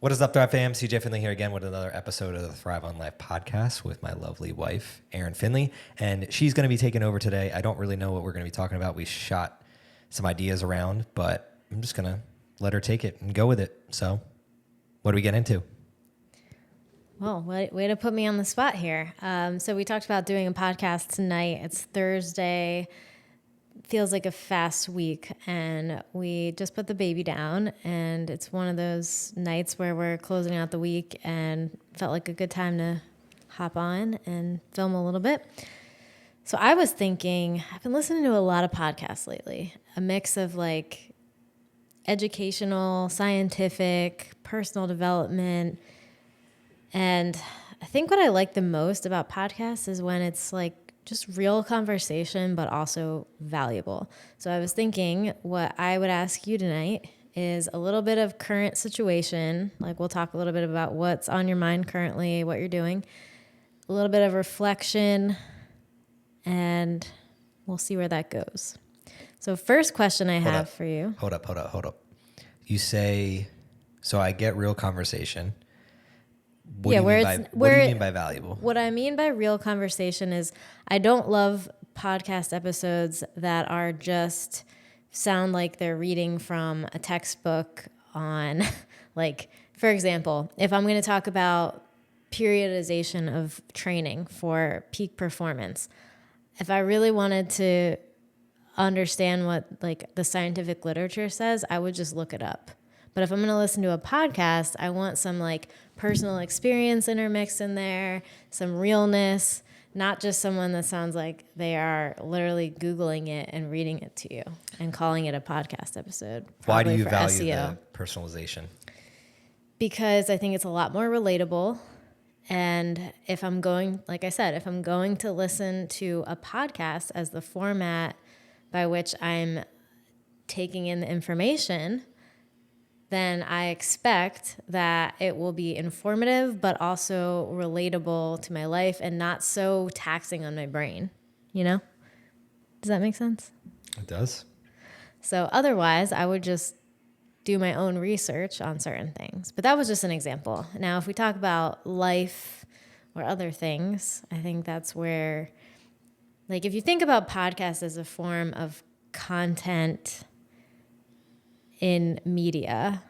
What is up, Thrive fam? CJ Finley here again with another episode of the Thrive on Life podcast with my lovely wife, Erin Finley. And she's going to be taking over today. I don't really know what we're going to be talking about. We shot some ideas around, but I'm just going to let her take it and go with it. So what do we get into? Well, way to put me on the spot here. So we talked about doing a podcast tonight. It's Thursday. Feels like a fast week, and we just put the baby down, and it's one of those nights where we're closing out the week and felt like a good time to hop on and film a little bit. So I was thinking, I've been listening to a lot of podcasts lately, a mix of like educational, scientific, personal development. And I think what I like the most about podcasts is when it's like just real conversation, but also valuable. So I was thinking what I would ask you tonight is a little bit of current situation. Like we'll talk a little bit about what's on your mind currently, what you're doing, a little bit of reflection, and we'll see where that goes. So first question I have for you. Hold up. You say, so I get real conversation. What do you mean by valuable? What I mean by real conversation is I don't love podcast episodes that are just sound like they're reading from a textbook on, like, for example, if I'm going to talk about periodization of training for peak performance, if I really wanted to understand what like the scientific literature says, I would just look it up. But if I'm going to listen to a podcast, I want some like personal experience intermixed in there, some realness, not just someone that sounds like they are literally Googling it and reading it to you and calling it a podcast episode. Why do you value SEO. the personalization? Because I think it's a lot more relatable. And if I'm going, like I said, if I'm going to listen to a podcast as the format by which I'm taking in the information, then I expect that it will be informative, but also relatable to my life and not so taxing on my brain, you know? Does that make sense? It does. So otherwise, I would just do my own research on certain things. But that was just an example. Now, if we talk about life or other things, I think that's where, like, if you think about podcasts as a form of content in media,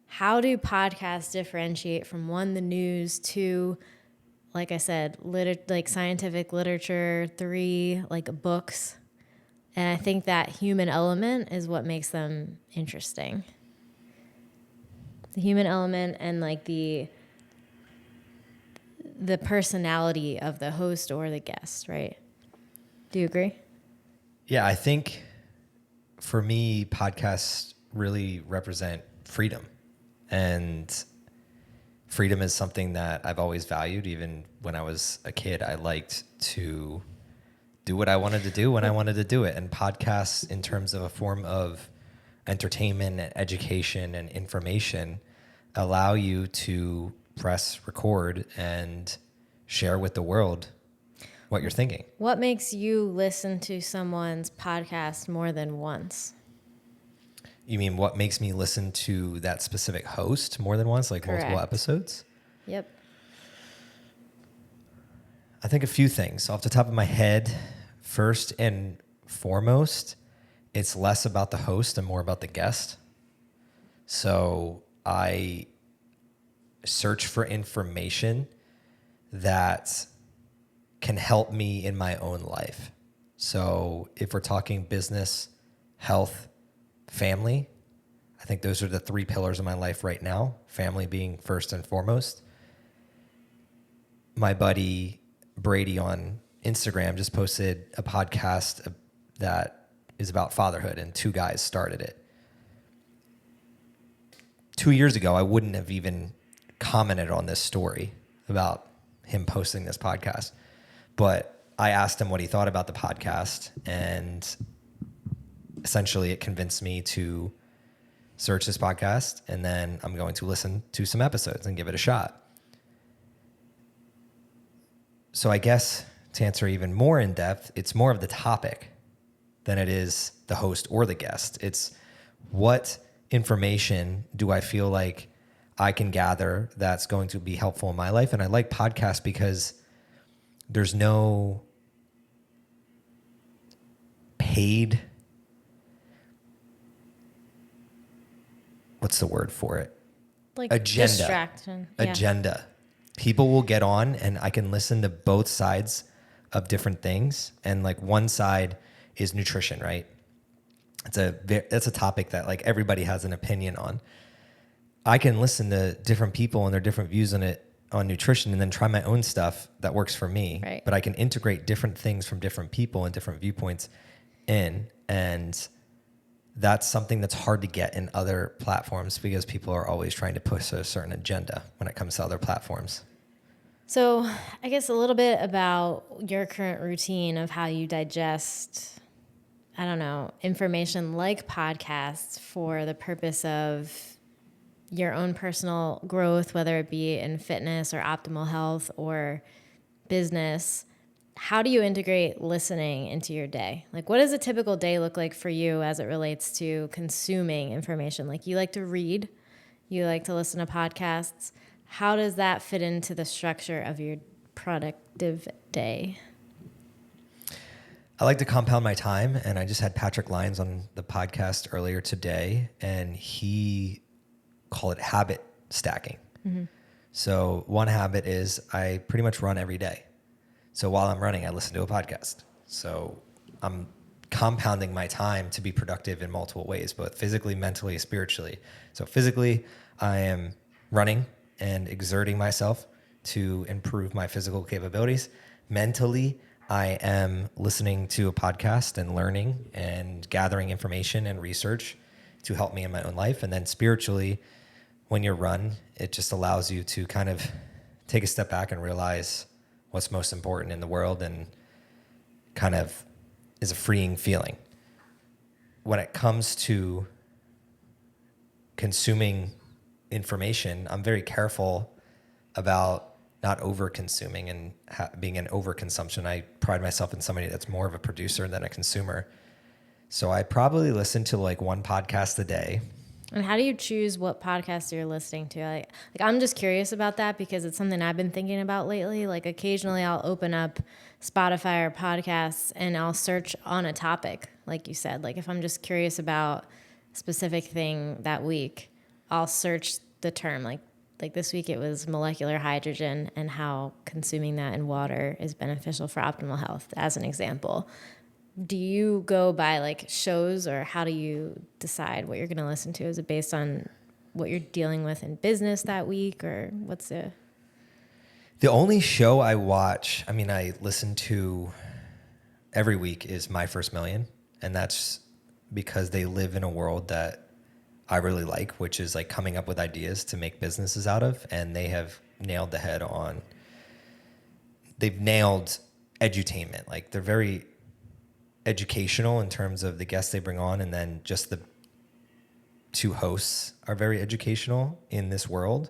how do podcasts differentiate from one, the news, two, like I said, like scientific literature, three, like books? And I think that human element is what makes them interesting. The human element and like the personality of the host or the guest, right? Do you agree? Yeah, I think for me, podcasts really represent freedom. And freedom is something that I've always valued. Even when I was a kid, I liked to do what I wanted to do when I wanted to do it. And podcasts, in terms of a form of entertainment and education and information, allow you to press record and share with the world what you're thinking. What makes you listen to someone's podcast more than once? You mean what makes me listen to that specific host more than once, like Correct. multiple episodes? Yep. I think a few things. Off the top of my head, first and foremost, it's less about the host and more about the guest. So I search for information that can help me in my own life. So if we're talking business, health, family, I think those are the three pillars of my life right now, family being first and foremost. My buddy Brady on Instagram just posted a podcast that is about fatherhood, and two guys started it. 2 years ago, I wouldn't have even commented on this story about him posting this podcast, but I asked him what he thought about the podcast, and essentially it convinced me to search this podcast, and then I'm going to listen to some episodes and give it a shot. So I guess to answer even more in depth, it's more of the topic than it is the host or the guest. It's what information do I feel like I can gather that's going to be helpful in my life. And I like podcasts because there's no paid, what's the word for it? Like Agenda. distraction. Yeah. Agenda. People will get on and I can listen to both sides of different things. And like one side is nutrition, right? That's a topic that like everybody has an opinion on. I can listen to different people and their different views on it, on nutrition, and then try my own stuff that works for me. Right. But I can integrate different things from different people and different viewpoints in. And that's something that's hard to get in other platforms because people are always trying to push a certain agenda when it comes to other platforms. So I guess a little bit about your current routine of how you digest, I don't know, information like podcasts for the purpose of your own personal growth, whether it be in fitness or optimal health or business. How do you integrate listening into your day? Like, what does a typical day look like for you as it relates to consuming information? Like, you like to read, you like to listen to podcasts. How does that fit into the structure of your productive day? I like to compound my time, and I just had Patrick Lyons on the podcast earlier today, and he called it habit stacking. Mm-hmm. So one habit is I pretty much run every day. So while I'm running, I listen to a podcast. So I'm compounding my time to be productive in multiple ways, both physically, mentally, spiritually. So physically, I am running and exerting myself to improve my physical capabilities. Mentally, I am listening to a podcast and learning and gathering information and research to help me in my own life. And then spiritually, when you run, it just allows you to kind of take a step back and realize what's most important in the world, and kind of is a freeing feeling. When it comes to consuming information, I'm very careful about not over-consuming and being an overconsumption. I pride myself in somebody that's more of a producer than a consumer. So I probably listen to like one podcast a day. And how do you choose what podcasts you're listening to? Like I'm just curious about that because it's something I've been thinking about lately. Like occasionally I'll open up Spotify or podcasts and I'll search on a topic, like you said. Like if I'm just curious about a specific thing that week, I'll search the term. Like this week it was molecular hydrogen and how consuming that in water is beneficial for optimal health, as an example. Do you go by like shows, or how do you decide what you're going to listen to? Is it based on what you're dealing with in business that week, or what's the only show I watch, I listen to every week, is My First Million. And that's because they live in a world that I really like, which is like coming up with ideas to make businesses out of. And they have nailed the head on, they've nailed edutainment. Like they're very educational in terms of the guests they bring on, and then just the two hosts are very educational in this world,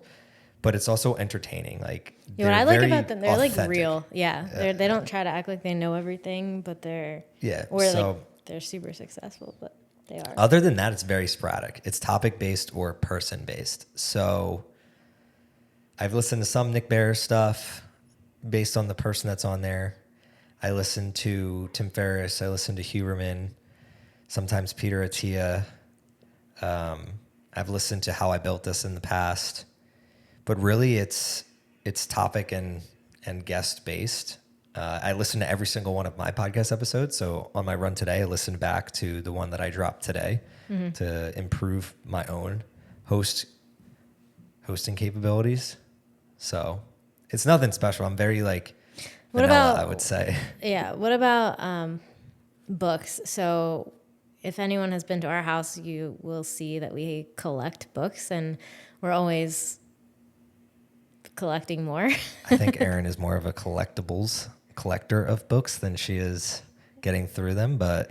but it's also entertaining. Like what I like about them, they're authentic. Like real. Yeah. They don't try to act like they know everything, but they're they're super successful, but they are. Other than that, it's very sporadic. It's topic based or person based. So I've listened to some Nick Bear stuff based on the person that's on there. I listen to Tim Ferriss. I listen to Huberman, sometimes Peter Attia. I've listened to How I Built This in the past, but really it's topic and guest based. I listen to every single one of my podcast episodes. So on my run today, I listened back to the one that I dropped today to improve my own hosting capabilities. So it's nothing special. I'm very like, what vanilla, about, I would say. Yeah. What about books? So if anyone has been to our house, you will see that we collect books, and we're always collecting more. I think Erin is more of a collector of books than she is getting through them, but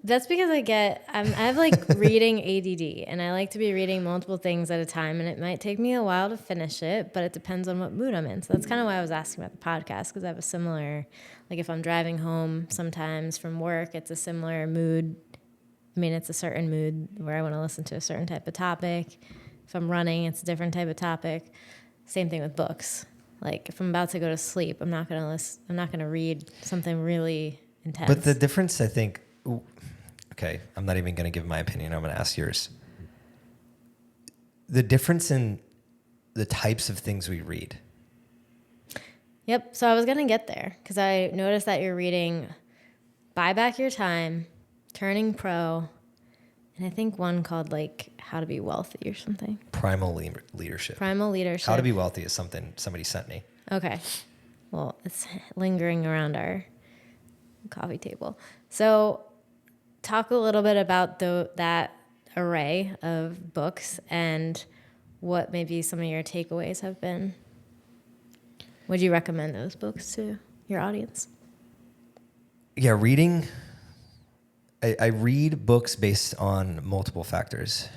that's because I have like reading ADD, and I like to be reading multiple things at a time, and it might take me a while to finish it, but it depends on what mood I'm in. So that's kind of why I was asking about the podcast, because I have a similar, like if I'm driving home sometimes from work, it's a similar mood. It's a certain mood where I want to listen to a certain type of topic. If I'm running, it's a different type of topic. Same thing with books. Like if I'm about to go to sleep, I'm not gonna read something really intense. But the difference, I think, okay, I'm not even going to give my opinion. I'm going to ask yours. The difference in the types of things we read. Yep. So I was gonna get there because I noticed that you're reading Buy Back Your Time, Turning Pro, and I think one called like How to Be Wealthy or something. Primal Leadership. Primal Leadership. How to Be Wealthy is something somebody sent me. Okay. Well, it's lingering around our coffee table. So talk a little bit about that array of books and what maybe some of your takeaways have been. Would you recommend those books to your audience? Yeah, reading. I read books based on multiple factors.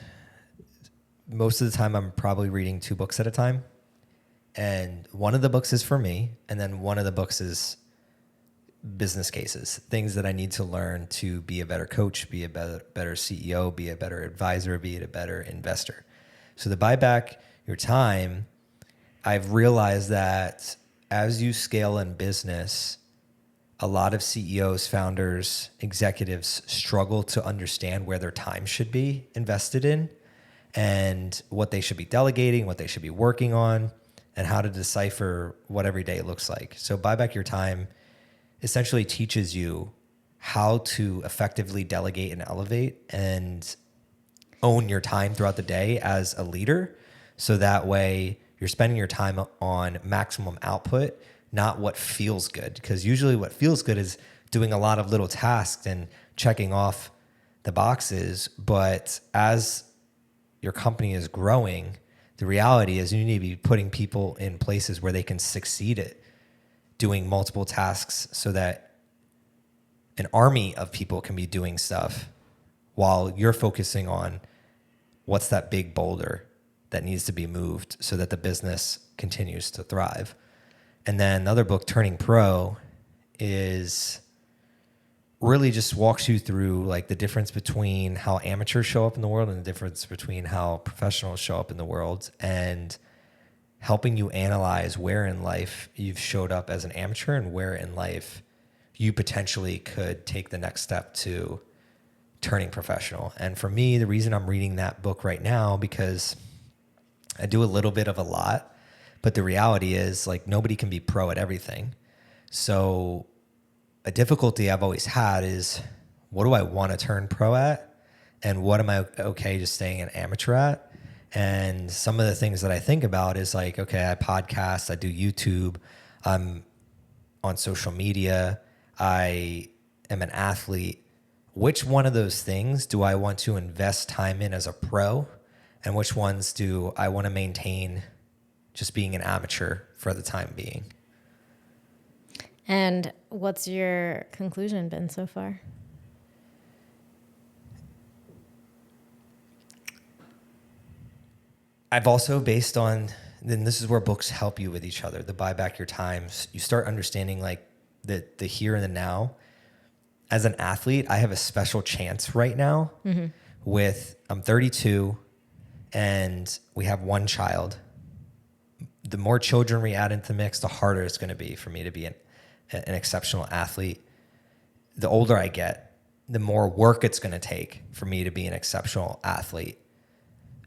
Most of the time, I'm probably reading 2 books at a time. And one of the books is for me, and then one of the books is business cases, things that I need to learn to be a better coach, be a better CEO, be a better advisor, be a better investor. So the Buy Back Your Time, I've realized that as you scale in business, a lot of CEOs, founders, executives struggle to understand where their time should be invested in and what they should be delegating, what they should be working on, and how to decipher what every day looks like. So Buy Back Your Time essentially teaches you how to effectively delegate and elevate and own your time throughout the day as a leader. So that way you're spending your time on maximum output, not what feels good. Because usually what feels good is doing a lot of little tasks and checking off the boxes. But as your company is growing, the reality is you need to be putting people in places where they can succeed at doing multiple tasks so that an army of people can be doing stuff while you're focusing on what's that big boulder that needs to be moved so that the business continues to thrive. And then another book, Turning Pro, is really just walks you through like the difference between how amateurs show up in the world and the difference between how professionals show up in the world, and helping you analyze where in life you've showed up as an amateur and where in life you potentially could take the next step to turning professional. And for me, the reason I'm reading that book right now, because I do a little bit of a lot, but the reality is like nobody can be pro at everything. So a difficulty I've always had is, what do I want to turn pro at? And what am I okay just staying an amateur at? And some of the things that I think about is like, okay, I podcast, I do YouTube, I'm on social media, I am an athlete. Which one of those things do I want to invest time in as a pro? And which ones do I want to maintain just being an amateur for the time being? And what's your conclusion been so far? I've also based on, then this is where books help you with each other, the Buy Back Your Times. You start understanding like the here and the now. As an athlete, I have a special chance right now I'm 32 and we have one child. The more children we add into the mix, the harder it's going to be for me to be an exceptional athlete. The older I get, the more work it's going to take for me to be an exceptional athlete.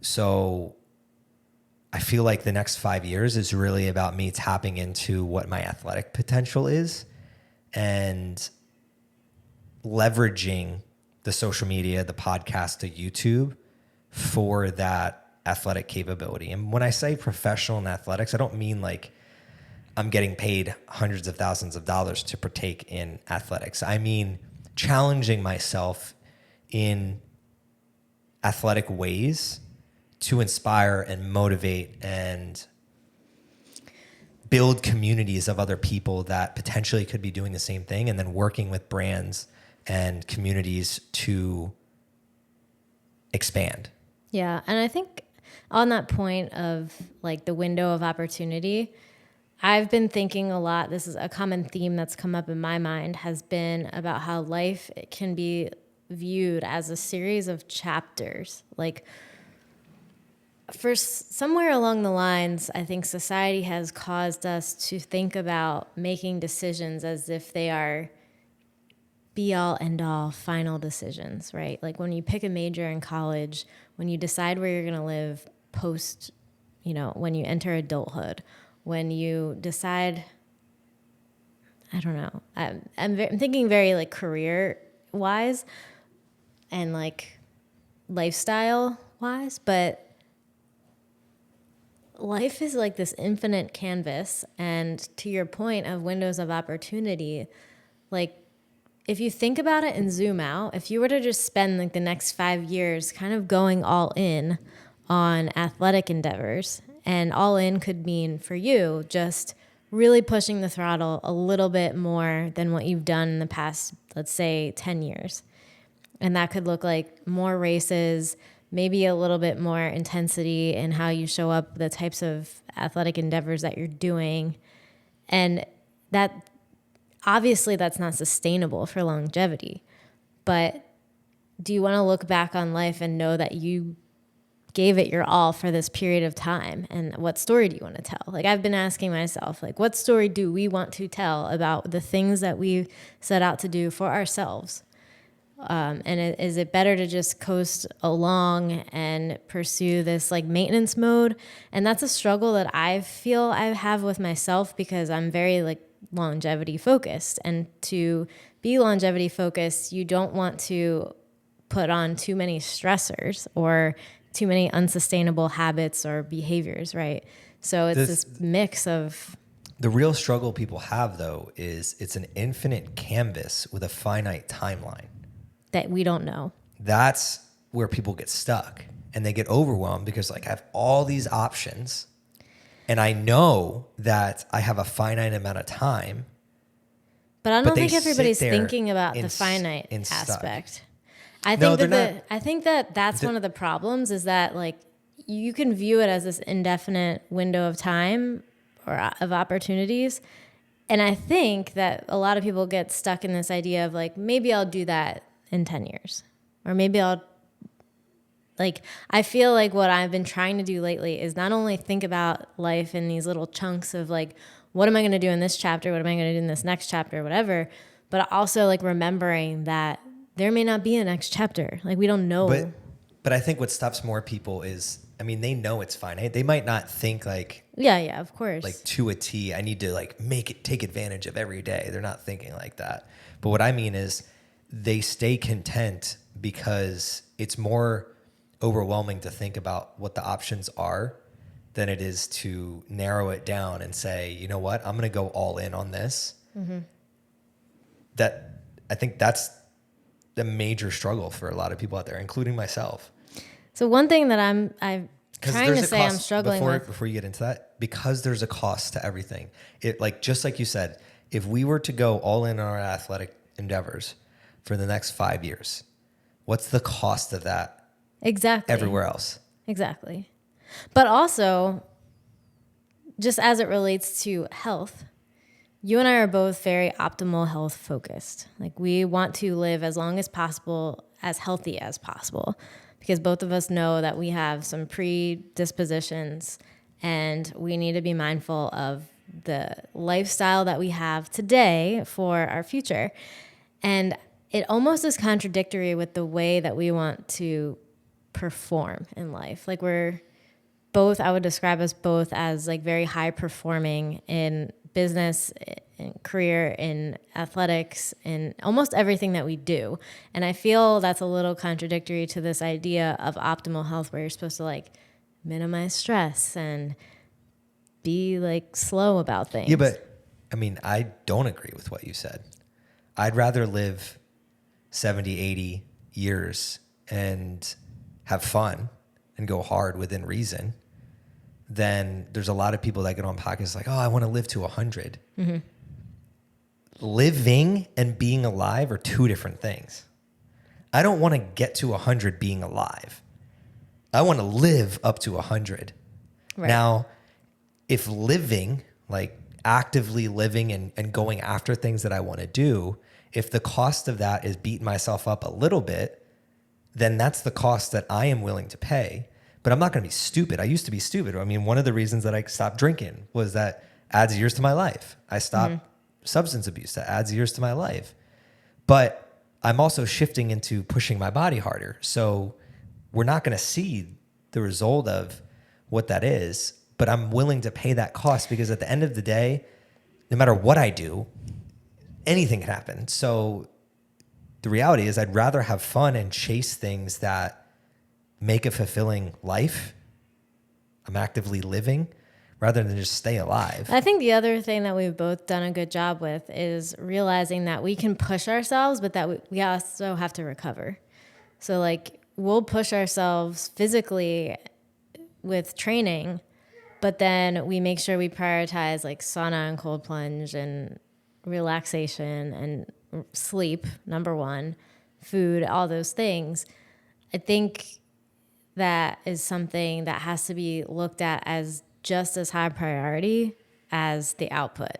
So I feel like the next 5 years is really about me tapping into what my athletic potential is and leveraging the social media, the podcast, the YouTube for that athletic capability. And when I say professional in athletics, I don't mean like I'm getting paid hundreds of thousands of dollars to partake in athletics. I mean challenging myself in athletic ways to inspire and motivate and build communities of other people that potentially could be doing the same thing, and then working with brands and communities to expand. Yeah. And I think on that point of like the window of opportunity, I've been thinking a lot, this is a common theme that's come up in my mind, has been about how life can be viewed as a series of chapters. Like somewhere along the lines, I think society has caused us to think about making decisions as if they are be all end all final decisions, right? Like when you pick a major in college, when you decide where you're going to live post, when you enter adulthood, when you decide, I don't know, I'm thinking very like career wise and like lifestyle wise, but life is like this infinite canvas. And to your point of windows of opportunity, like if you think about it and zoom out, if you were to just spend like the next 5 years kind of going all in on athletic endeavors, and all in could mean for you just really pushing the throttle a little bit more than what you've done in the past, let's say 10 years. And that could look like more races, maybe a little bit more intensity in how you show up, the types of athletic endeavors that you're doing. And that obviously that's not sustainable for longevity. But do you want to look back on life and know that you gave it your all for this period of time? And what story do you want to tell? Like I've been asking myself, like, what story do we want to tell about the things that we set out to do for ourselves? Is it better to just coast along and pursue this like maintenance mode? And that's a struggle that I feel I have with myself because I'm very like longevity focused. And to be longevity focused, you don't want to put on too many stressors or too many unsustainable habits or behaviors, right? So it's this mix of... The real struggle people have, though, is it's an infinite canvas with a finite timeline. That we don't know. That's where people get stuck and they get overwhelmed because like I have all these options and I know that I have a finite amount of time. But I don't think everybody's thinking about the finite aspect. I think that's one of the problems is that like you can view it as this indefinite window of time or of opportunities. And I think that a lot of people get stuck in this idea of like, maybe I'll do that in 10 years, or maybe I feel like what I've been trying to do lately is not only think about life in these little chunks of like, what am I going to do in this chapter? What am I going to do in this next chapter? Whatever. But also like remembering that there may not be a next chapter. Like we don't know. But I think what stops more people is, I mean, they know it's finite. They might not think like, yeah, of course. Like to a T, I need to like take advantage of every day. They're not thinking like that. But what I mean is, they stay content because it's more overwhelming to think about what the options are than it is to narrow it down and say, you know what, I'm going to go all in on this. Mm-hmm. I think that's the major struggle for a lot of people out there, including myself. So one thing that I'm trying to say I'm struggling with. Before you get into that, because there's a cost to everything. It just like you said, if we were to go all in on our athletic endeavors for the next 5 years, what's the cost of that? Exactly. Everywhere else. Exactly. But also, just as it relates to health, you and I are both very optimal health focused. Like we want to live as long as possible, as healthy as possible, because both of us know that we have some predispositions and we need to be mindful of the lifestyle that we have today for our future. And it almost is contradictory with the way that we want to perform in life. Like we're both, I would describe us both as like very high performing in business, in career, in athletics, in almost everything that we do. And I feel that's a little contradictory to this idea of optimal health where you're supposed to like minimize stress and be like slow about things. Yeah, but I mean, I don't agree with what you said. I'd rather live 70, 80 years and have fun and go hard within reason than there's a lot of people that get on podcasts like, oh, I want to live to 100. Mm-hmm. Living and being alive are two different things. I don't want to get to 100 being alive. I want to live up to 100. Right. Now, if living, like actively living and going after things that I want to do, if the cost of that is beating myself up a little bit, then that's the cost that I am willing to pay. but I'm not going to be stupid. I used to be stupid. I mean, one of the reasons that I stopped drinking was that adds years to my life. I stopped substance abuse. That adds years to my life. But I'm also shifting into pushing my body harder. So we're not going to see the result of what that is, but I'm willing to pay that cost because at the end of the day, no matter what I do, anything can happen. So the reality is I'd rather have fun and chase things that make a fulfilling life. I'm actively living rather than just stay alive. I think the other thing that we've both done a good job with is realizing that we can push ourselves, but that we also have to recover. So like we'll push ourselves physically with training, but then we make sure we prioritize like sauna and cold plunge and relaxation and sleep, number one, food, all those things. I think that is something that has to be looked at as just as high priority as the output.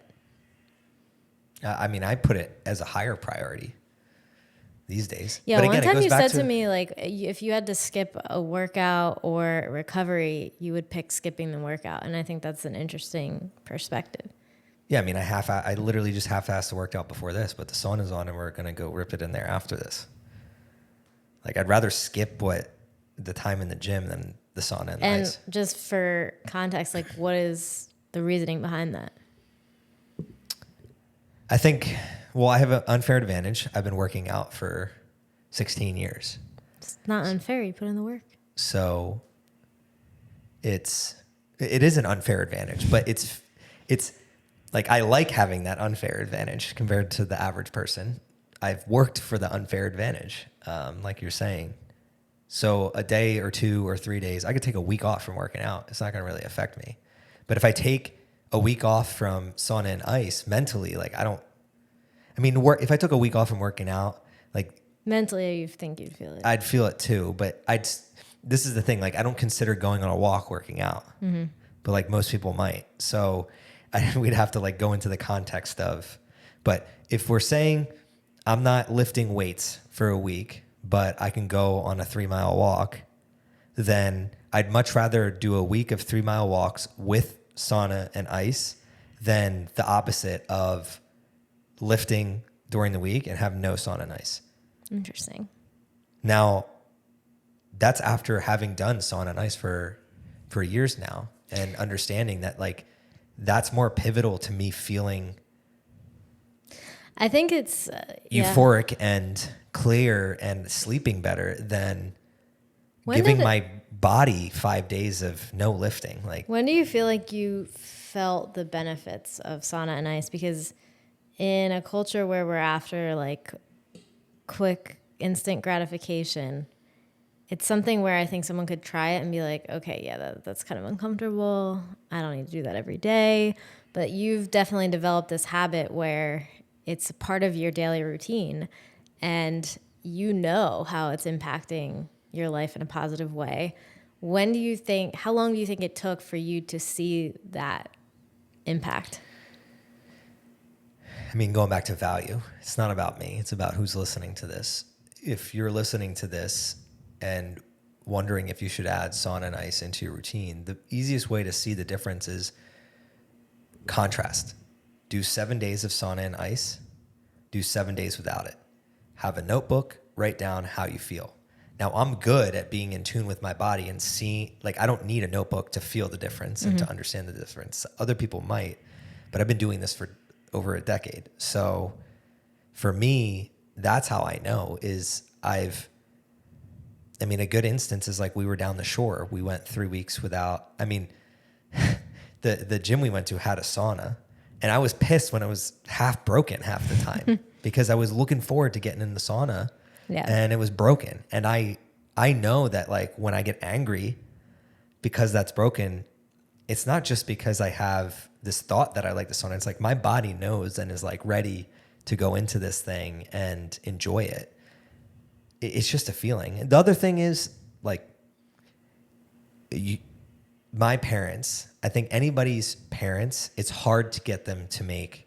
I mean, I put it as a higher priority these days. Yeah, but one again, time you said to me, like, if you had to skip a workout or recovery, you would pick skipping the workout. And I think that's an interesting perspective. Yeah, I mean, I literally just half-assed the workout before this, but the sauna's on and we're going to go rip it in there after this. Like, I'd rather skip the time in the gym than the sauna and the ice. And just for context, like, what is the reasoning behind that? I think, well, I have an unfair advantage. I've been working out for 16 years. It's not unfair. You put in the work. So it is an unfair advantage, but it's like, I like having that unfair advantage compared to the average person. I've worked for the unfair advantage, like you're saying. So a day or 2 or 3 days, I could take a week off from working out. It's not going to really affect me. But if I take a week off from sauna and ice mentally, like if I took a week off from working out, like mentally, you think you'd feel it. I'd feel it too. But this is the thing, like I don't consider going on a walk working out, but like most people might. So we'd have to like go into the context of, but if we're saying I'm not lifting weights for a week, but I can go on a 3-mile walk, then I'd much rather do a week of 3-mile walks with sauna and ice than the opposite of lifting during the week and have no sauna and ice. Interesting. Now, that's after having done sauna and ice for years now and understanding that like that's more pivotal to me feeling I think it's euphoric and clear and sleeping better than giving my body 5 days of no lifting. Like, when do you feel like you felt the benefits of sauna and ice? Because in a culture where we're after like quick instant gratification, it's something where I think someone could try it and be like, okay, yeah, that's kind of uncomfortable. I don't need to do that every day. But you've definitely developed this habit where it's a part of your daily routine and you know how it's impacting your life in a positive way. How long do you think it took for you to see that impact? I mean, going back to value, it's not about me. It's about who's listening to this. If you're listening to this and wondering if you should add sauna and ice into your routine, the easiest way to see the difference is contrast. Do 7 days of sauna and ice. Do 7 days without it. Have a notebook. Write down how you feel. Now, I'm good at being in tune with my body and see, like, I don't need a notebook to feel the difference and to understand the difference. Other people might, but I've been doing this for over a decade. So for me, that's how I know is a good instance is like we were down the shore. We went 3 weeks without, the gym we went to had a sauna. And I was pissed when it was half broken half the time because I was looking forward to getting in the sauna and it was broken. And I know that like when I get angry because that's broken, it's not just because I have this thought that I like the sauna. It's like my body knows and is like ready to go into this thing and enjoy it. It's just a feeling. And the other thing is like my parents, I think anybody's parents, it's hard to get them to make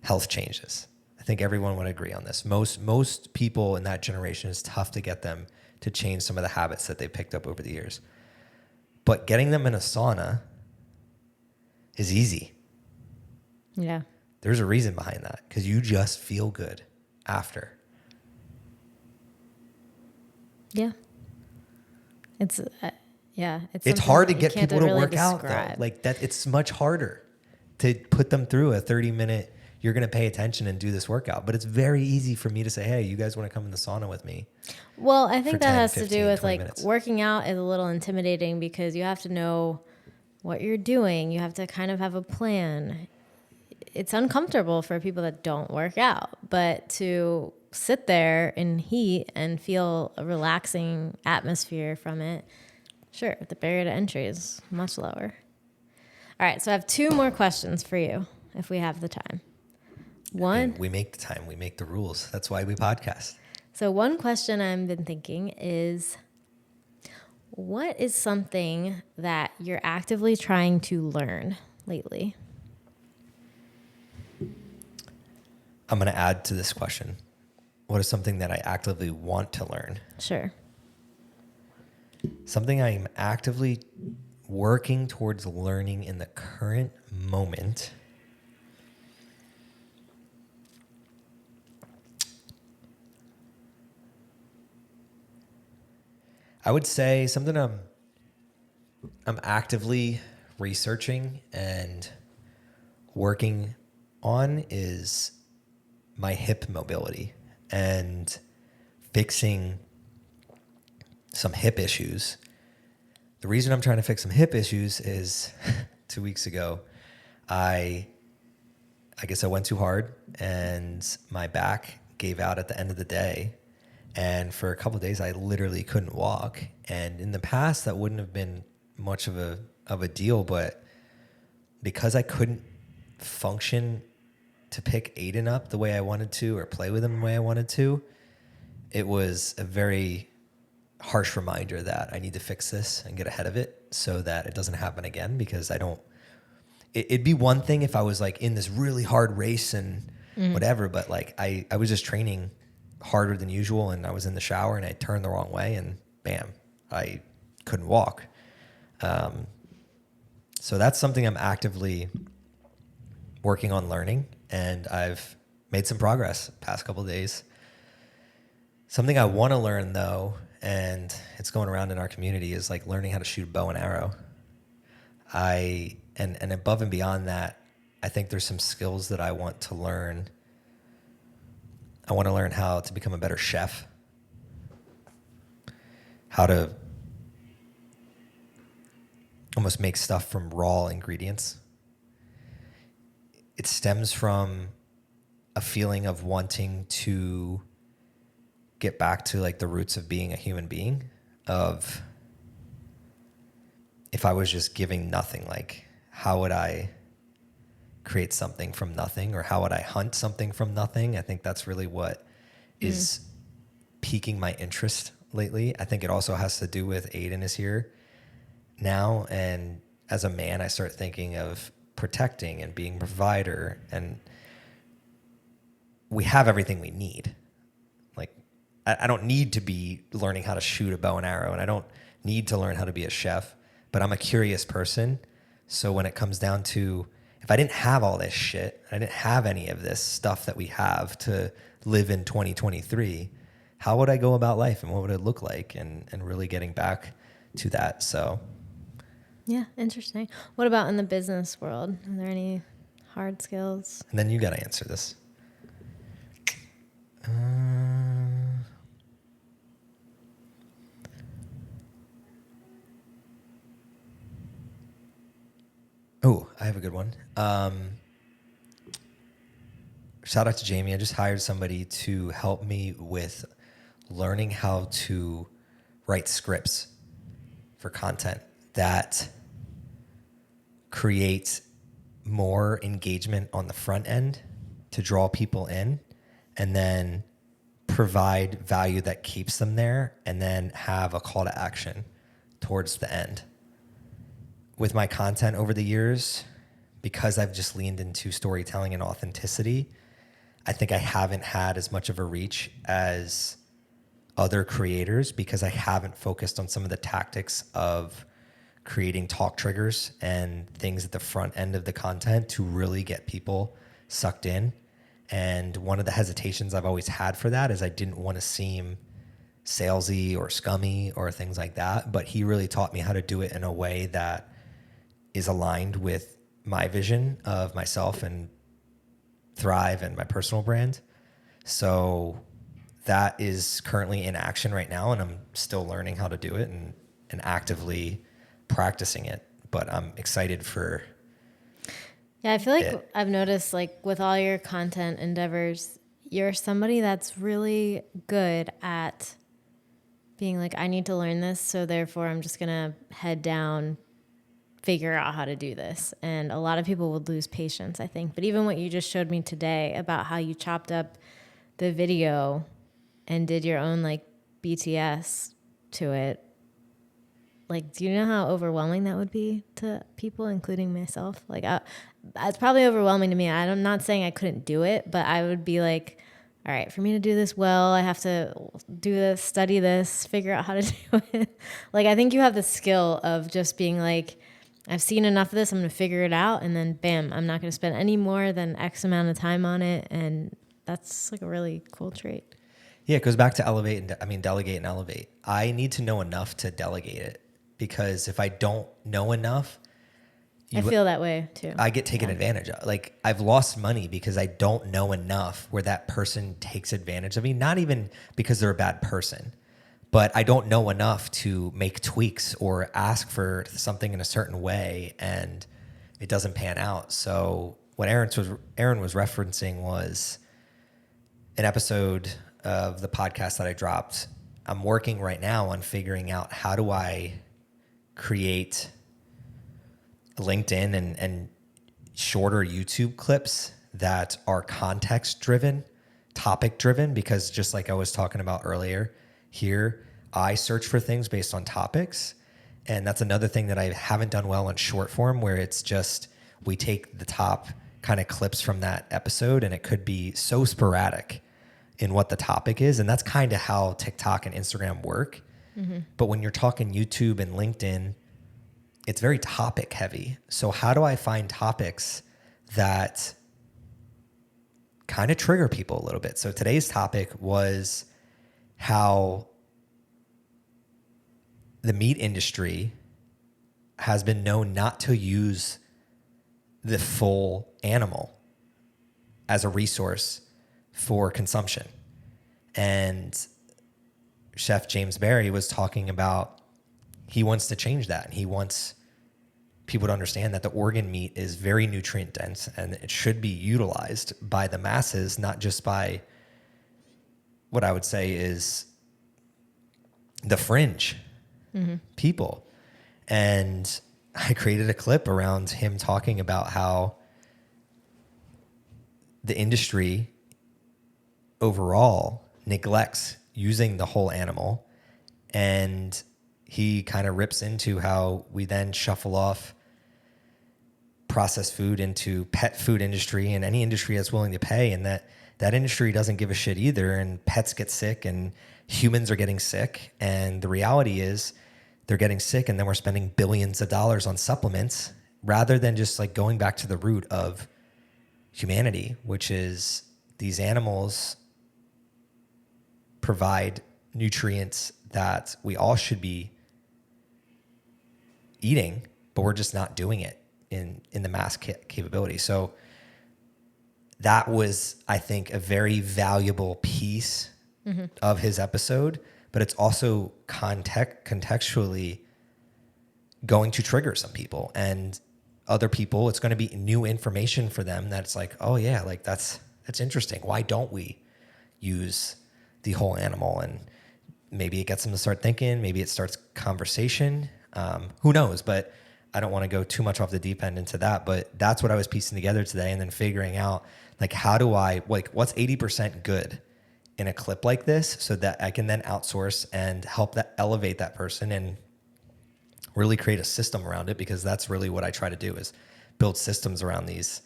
health changes. I think everyone would agree on this. Most people in that generation, it's tough to get them to change some of the habits that they picked up over the years. But getting them in a sauna is easy. Yeah. There's a reason behind that, because you just feel good after. Yeah. It's It's hard to you get can't people to really work out though. describe. Like that, it's much harder to put them through a 30-minute, you're going to pay attention and do this workout. But it's very easy for me to say, hey, you guys want to come in the sauna with me? Well, I for think that 10, has to 15, do with 20 like minutes. working out is a little intimidating because you have to know what you're doing. You have to kind of have a plan. It's uncomfortable for people that don't work out, but to sit there in heat and feel a relaxing atmosphere from it, sure, the barrier to entry is much lower. All right, so I have two more questions for you if we have the time. One, We make the time, we make the rules. That's why we podcast. so one question I've been thinking is, what is something that you're actively trying to learn lately? I'm going to add to this question. What is something that I actively want to learn? Sure. Something I'm actively working towards learning in the current moment. I would say something I'm actively researching and working on is my hip mobility and fixing some hip issues. The reason I'm trying to fix some hip issues is 2 weeks ago, I guess I went too hard and my back gave out at the end of the day. And for a couple of days, I literally couldn't walk. And in the past, that wouldn't have been much of a deal. But because I couldn't function to pick Aiden up the way I wanted to or play with him the way I wanted to, it was a very harsh reminder that I need to fix this and get ahead of it so that it doesn't happen again. Because it'd be one thing if I was like in this really hard race and whatever, but like I was just training harder than usual and I was in the shower and I turned the wrong way and bam, I couldn't walk. So that's something I'm actively working on learning, and I've made some progress the past couple of days. Something I want to learn though, and it's going around in our community, is like learning how to shoot a bow and arrow. And above and beyond that, I think there's some skills that I want to learn. I want to learn how to become a better chef, how to almost make stuff from raw ingredients. It stems from a feeling of wanting to get back to like the roots of being a human being, of if I was just giving nothing, like how would I create something from nothing, or how would I hunt something from nothing? I think that's really what is piquing my interest lately. I think it also has to do with Aiden is here now, and as a man, I start thinking of protecting and being a provider, and we have everything we need. Like, I don't need to be learning how to shoot a bow and arrow, and I don't need to learn how to be a chef, but I'm a curious person. So when it comes down to, if I didn't have all this shit, I didn't have any of this stuff that we have to live in 2023, how would I go about life and what would it look like? And really getting back to that. So. Yeah, interesting. What about in the business world? Are there any hard skills? And then you got to answer this. Oh, I have a good one. Shout out to Jamie. I just hired somebody to help me with learning how to write scripts for content that create more engagement on the front end to draw people in, and then provide value that keeps them there, and then have a call to action towards the end. With my content over the years, because I've just leaned into storytelling and authenticity, I think I haven't had as much of a reach as other creators, because I haven't focused on some of the tactics of creating talk triggers and things at the front end of the content to really get people sucked in. And one of the hesitations I've always had for that is I didn't want to seem salesy or scummy or things like that. But he really taught me how to do it in a way that is aligned with my vision of myself and Thrive and my personal brand. So that is currently in action right now, and I'm still learning how to do it and actively practicing it. But I'm excited for Yeah, I feel like it. I've noticed, like, with all your content endeavors, you're somebody that's really good at being like, I need to learn this, so therefore I'm just going to head down, figure out how to do this. And a lot of people would lose patience, I think. But even what you just showed me today about how you chopped up the video and did your own, like, BTS to it, like, do you know how overwhelming that would be to people, including myself? Like, it's probably overwhelming to me. I'm not saying I couldn't do it, but I would be like, all right, for me to do this well, I have to do this, study this, figure out how to do it. Like, I think you have the skill of just being like, I've seen enough of this, I'm going to figure it out. And then bam, I'm not going to spend any more than X amount of time on it. And that's like a really cool trait. Yeah, it goes back to delegate and elevate. I need to know enough to delegate it, because if I don't know enough, I feel that way too. I get taken advantage of. Like, I've lost money because I don't know enough where that person takes advantage of me. Not even because they're a bad person, but I don't know enough to make tweaks or ask for something in a certain way, and it doesn't pan out. So what Erin was referencing was an episode of the podcast that I dropped. I'm working right now on figuring out how do I create LinkedIn and shorter YouTube clips that are context driven, topic driven, because just like I was talking about earlier here, I search for things based on topics. And that's another thing that I haven't done well in short form, where it's just, we take the top kind of clips from that episode and it could be so sporadic in what the topic is. And that's kind of how TikTok and Instagram work. Mm-hmm. But when you're talking YouTube and LinkedIn, it's very topic heavy. So how do I find topics that kind of trigger people a little bit? So today's topic was how the meat industry has been known not to use the full animal as a resource for consumption. And Chef James Barry was talking about, he wants to change that. And he wants people to understand that the organ meat is very nutrient dense and it should be utilized by the masses, not just by what I would say is the fringe people. And I created a clip around him talking about how the industry overall neglects using the whole animal, and he kind of rips into how we then shuffle off processed food into pet food industry and any industry that's willing to pay, and that industry doesn't give a shit either, and pets get sick and humans are getting sick, and the reality is they're getting sick, and then we're spending billions of dollars on supplements rather than just like going back to the root of humanity, which is these animals provide nutrients that we all should be eating, but we're just not doing it in the mass capability. So that was, I think, a very valuable piece of his episode, but it's also contextually going to trigger some people, and other people, it's going to be new information for them that's like, oh yeah, like that's interesting. Why don't we use the whole animal? And maybe it gets them to start thinking, maybe it starts conversation. Who knows? But I don't want to go too much off the deep end into that, but that's what I was piecing together today, and then figuring out, like, how do I, like, what's 80% good in a clip like this so that I can then outsource and help that elevate that person and really create a system around it, because that's really what I try to do, is build systems around these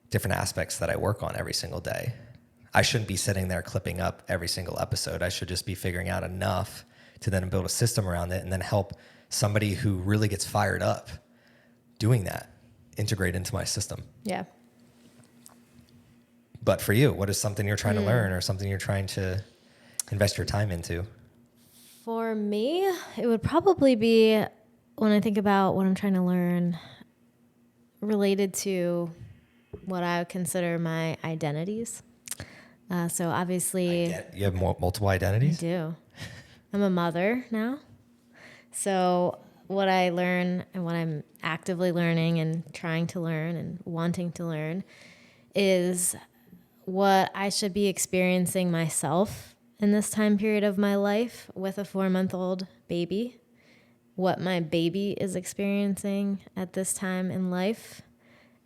different aspects that I work on every single day. I shouldn't be sitting there clipping up every single episode. I should just be figuring out enough to then build a system around it and then help somebody who really gets fired up doing that integrate into my system. Yeah. But for you, what is something you're trying to learn or something you're trying to invest your time into? For me, it would probably be, when I think about what I'm trying to learn, related to what I would consider my identities. So obviously, You have multiple identities? I do. I'm a mother now. So what I learn and what I'm actively learning and trying to learn and wanting to learn is what I should be experiencing myself in this time period of my life with a 4-month-old baby, what my baby is experiencing at this time in life,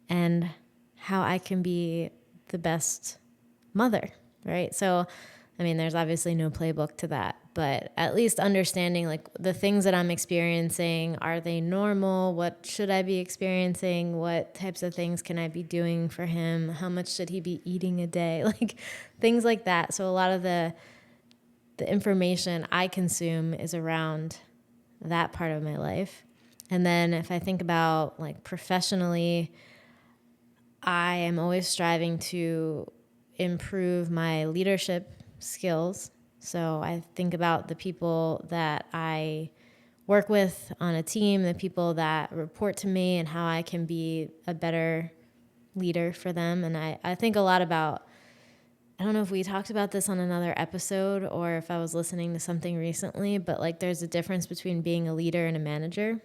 and how I can be the best mother, right? So, I mean, there's obviously no playbook to that, but at least understanding like the things that I'm experiencing, are they normal? What should I be experiencing? What types of things can I be doing for him? How much should he be eating a day? Like things like that. So a lot of the information I consume is around that part of my life. And then if I think about like professionally, I am always striving to improve my leadership skills. So I think about the people that I work with on a team, the people that report to me, and how I can be a better leader for them. And I think a lot about, I don't know if we talked about this on another episode or if I was listening to something recently, but like there's a difference between being a leader and a manager.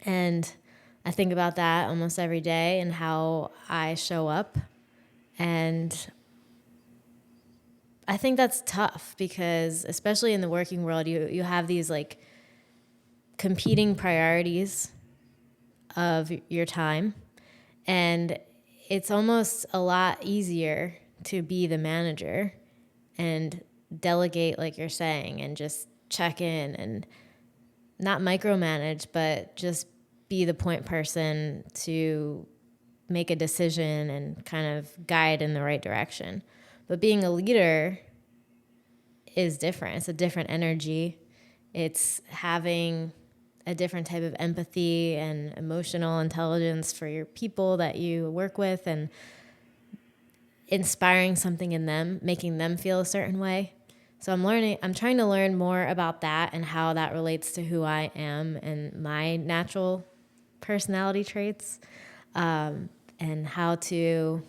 And I think about that almost every day and how I show up. And I think that's tough because especially in the working world, you have these like competing priorities of your time. And it's almost a lot easier to be the manager and delegate, like you're saying, and just check in and not micromanage, but just be the point person to make a decision and kind of guide in the right direction. But being a leader is different. It's a different energy. It's having a different type of empathy and emotional intelligence for your people that you work with and inspiring something in them, making them feel a certain way. So I'm trying to learn more about that and how that relates to who I am and my natural personality traits, and how to,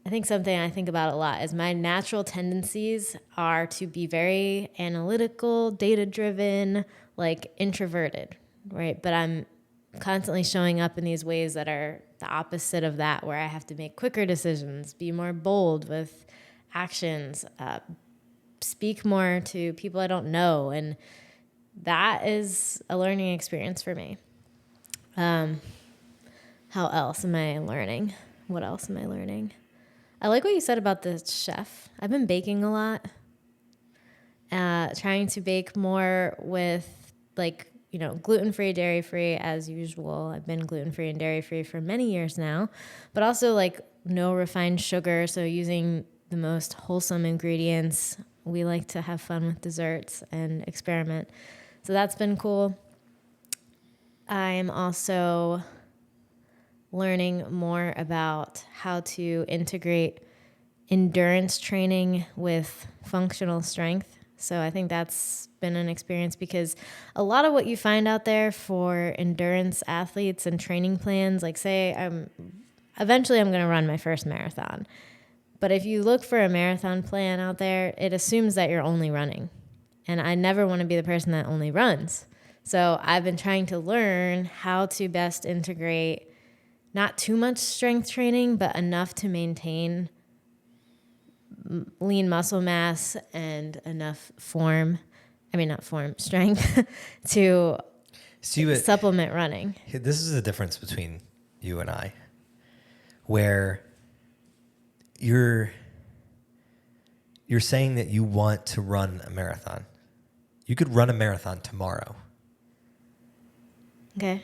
I think something I think about a lot is my natural tendencies are to be very analytical, data-driven, like introverted, right? But I'm constantly showing up in these ways that are the opposite of that, where I have to make quicker decisions, be more bold with actions, speak more to people I don't know. And that is a learning experience for me. How else am I learning? What else am I learning? I like what you said about the chef. I've been baking a lot, trying to bake more with like, gluten-free, dairy-free as usual. I've been gluten-free and dairy-free for many years now, but also like no refined sugar. So using the most wholesome ingredients. We like to have fun with desserts and experiment. So that's been cool. I'm also learning more about how to integrate endurance training with functional strength. So I think that's been an experience because a lot of what you find out there for endurance athletes and training plans, like say eventually I'm going to run my first marathon. But if you look for a marathon plan out there, it assumes that you're only running. And I never want to be the person that only runs. So I've been trying to learn how to best integrate not too much strength training, but enough to maintain lean muscle mass and enough strength to supplement running. This is the difference between you and I, where you're saying that you want to run a marathon. You could run a marathon tomorrow. Okay.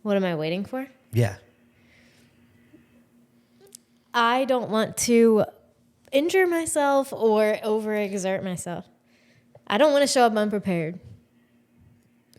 What am I waiting for? Yeah. I don't want to injure myself or overexert myself. I don't want to show up unprepared.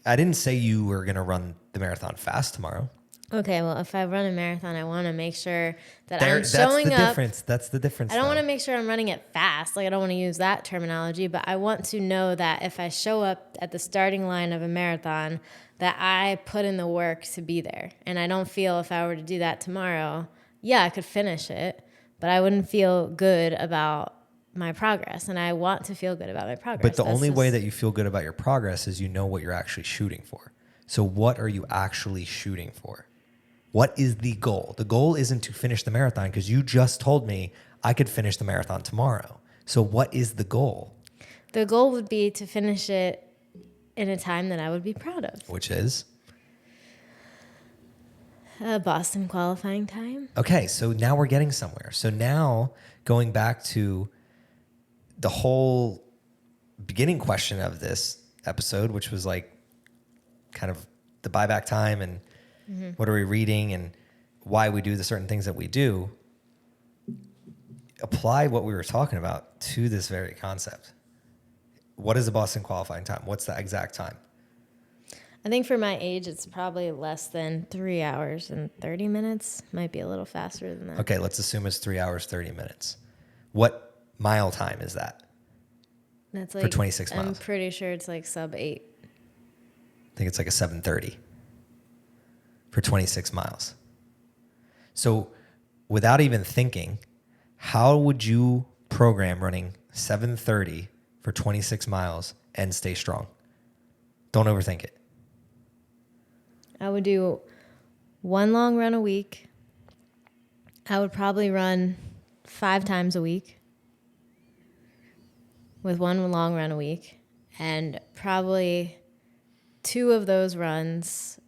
I didn't say you were going to run the marathon fast tomorrow. Okay, well, if I run a marathon, I want to make sure that That's showing the up. difference. That's the difference. I don't though. want to make sure I'm running it fast. Like, I don't want to use that terminology, but I want to know that if I show up at the starting line of a marathon, that I put in the work to be there. And I don't feel if I were to do that tomorrow, I could finish it, but I wouldn't feel good about my progress. And I want to feel good about my progress. But the only way that you feel good about your progress is you know what you're actually shooting for. So what are you actually shooting for? What is the goal? The goal isn't to finish the marathon because you just told me I could finish the marathon tomorrow. So what is the goal? The goal would be to finish it in a time that I would be proud of. Which is? Boston qualifying time. Okay, so now we're getting somewhere. So now going back to the whole beginning question of this episode, which was like kind of the buyback time and what are we reading and why we do the certain things that we do, apply what we were talking about to this very concept. What is the Boston qualifying time? What's the exact time? I think for my age, it's probably less than 3 hours and 30 minutes. Might be a little faster than that. Okay, let's assume it's 3 hours, 30 minutes. What mile time is that? That's like for 26 miles. I'm pretty sure it's like sub 8. I think it's like a 7:30 for 26 miles. So without even thinking, how would you program running 7:30 for 26 miles and stay strong? Don't overthink it. I would do one long run a week. I would probably run 5 times a week with one long run a week. And probably 2 of those runs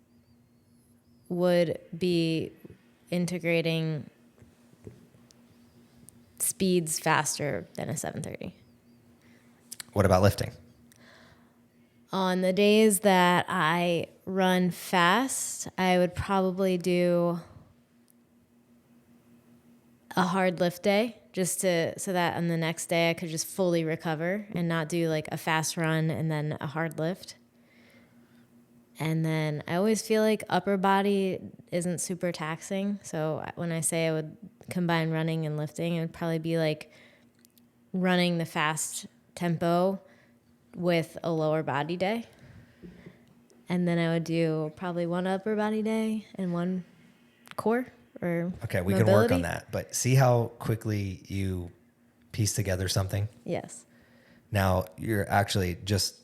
would be integrating speeds faster than a 7:30. What about lifting? On the days that I run fast, I would probably do a hard lift day so that on the next day I could just fully recover and not do like a fast run and then a hard lift. And then I always feel like upper body isn't super taxing. So when I say I would combine running and lifting, it would probably be like running the fast tempo with a lower body day. And then I would do probably one upper body day and one core or Okay, we mobility. can work on that. But see how quickly you piece together something? Yes. Now, you're actually just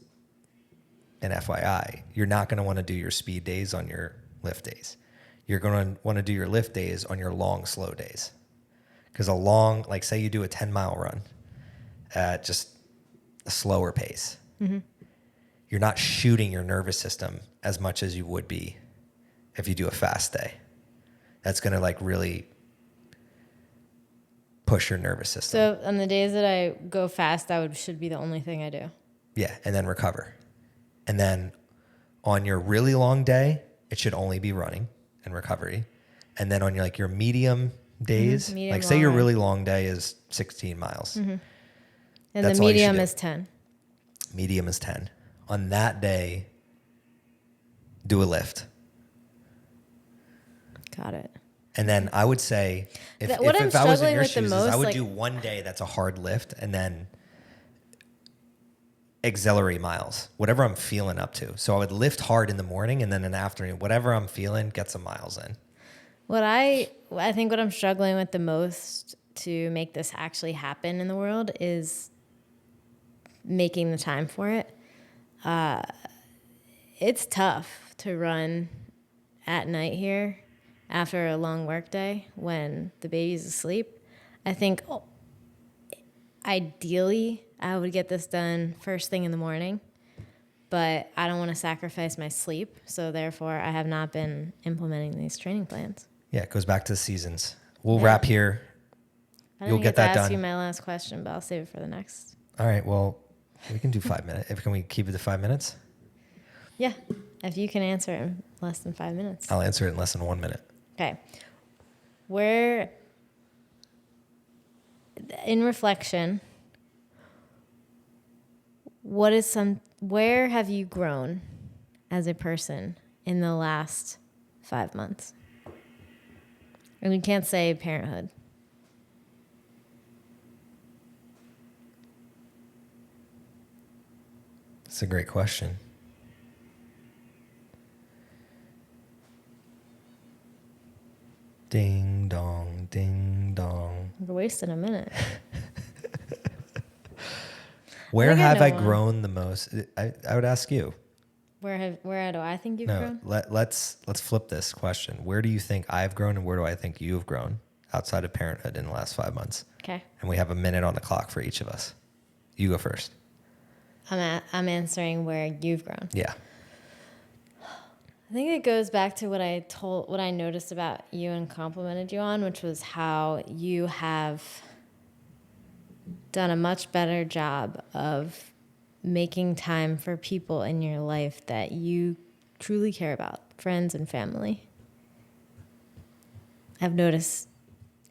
an FYI, you're not going to want to do your speed days on your lift days. You're going to want to do your lift days on your long, slow days. Because a long, like say you do a 10-mile run at just a slower pace, you're not shooting your nervous system as much as you would be if you do a fast day. That's going to like really push your nervous system. So on the days that I go fast, that should be the only thing I do. Yeah, and then recover. And then on your really long day, it should only be running and recovery. And then on your medium days, Medium like say your long really long day is 16 miles. And That's the all you should medium do. is 10. Medium is 10. On that day, do a lift. Got it. And then I would say, if What I'm I was in struggling your with the shoes, most, I would like- do one day that's a hard lift and then auxiliary miles, whatever I'm feeling up to. So I would lift hard in the morning and then in the afternoon, whatever I'm feeling, get some miles in. I think what I'm struggling with the most to make this actually happen in the world is making the time for it. It's tough to run at night here after a long work day when the baby's asleep. I think ideally I would get this done first thing in the morning, but I don't want to sacrifice my sleep. So therefore I have not been implementing these training plans. Yeah, it goes back to the seasons. We'll wrap here. I You'll didn't get get that to ask done. you my last question, but I'll save it for the next. All right, well, we can do 5 minutes. Can we keep it to 5 minutes? Yeah, if you can answer it in less than 5 minutes. I'll answer it in less than 1 minute. Okay. Where, in reflection, where have you grown as a person in the last 5 months? And we can't say parenthood. It's a great question. Ding dong, ding dong. We're wasting a minute. Where have I know one. grown the most? I would ask you. Where do I think you've No, grown? let's flip this question. Where do you think I've grown, and where do I think you've grown outside of parenthood in the last 5 months? Okay. And we have a minute on the clock for each of us. You go first. I'm answering where you've grown. Yeah. I think it goes back to what I noticed about you and complimented you on, which was how you have done a much better job of making time for people in your life that you truly care about, friends and family. I've noticed,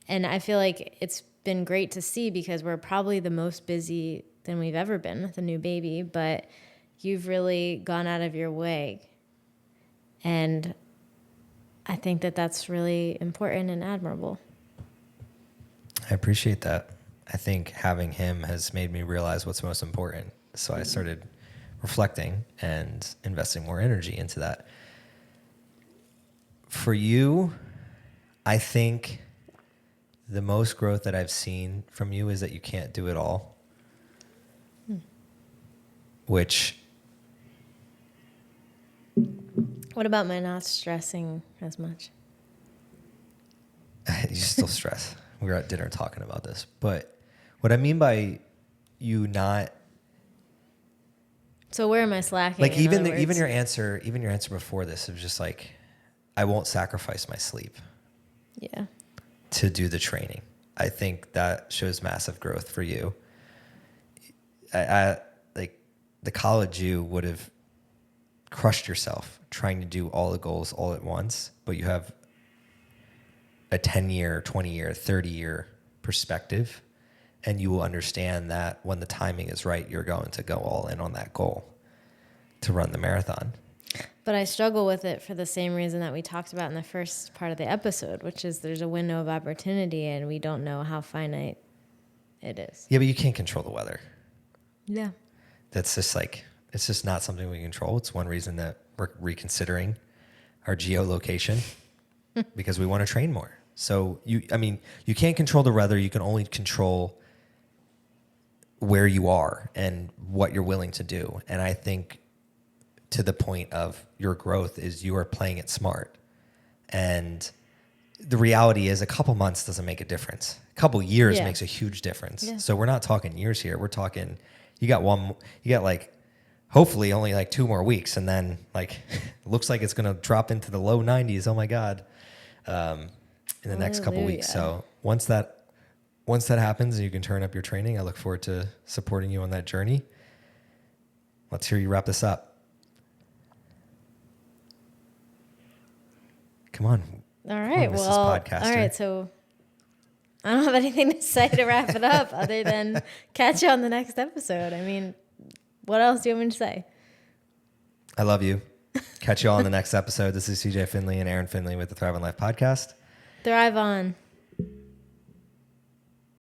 and I feel like it's been great to see because we're probably the most busy than we've ever been with a new baby, but you've really gone out of your way. And I think that that's really important and admirable. I appreciate that. I think having him has made me realize what's most important. So I started reflecting and investing more energy into that. For you, I think the most growth that I've seen from you is that you can't do it all. Which... What about my not stressing as much? You still stress. We were at dinner talking about this. But what I mean by you not... So where am I slacking? Like even your answer before this is just like, I won't sacrifice my sleep. Yeah. To do the training. I think that shows massive growth for you. I like the college you would have crushed yourself trying to do all the goals all at once, but you have a 10-year, 20-year, 30-year perspective, and you will understand that when the timing is right, you're going to go all in on that goal to run the marathon. But I struggle with it for the same reason that we talked about in the first part of the episode, which is there's a window of opportunity and we don't know how finite it is. Yeah, but you can't control the weather. Yeah. That's just like, it's just not something we control. It's one reason that we're reconsidering our geolocation because we want to train more. So you can't control the weather. You can only control where you are and what you're willing to do. And I think to the point of your growth is you are playing it smart. And the reality is a couple months doesn't make a difference. A couple years makes a huge difference. Yeah. So we're not talking years here. We're talking, you got like, hopefully only like 2 more weeks. And then like, it looks like it's going to drop into the low 90s. Oh my God. In the next couple weeks. So once that happens and you can turn up your training, I look forward to supporting you on that journey. Let's hear you wrap this up. Come on. All right. Well, all right. So I don't have anything to say to wrap it up other than catch you on the next episode. I mean, what else do you want me to say? I love you. Catch you all on the next episode. This is CJ Finley and Erin Finley with the Thrive on Life podcast. Thrive on.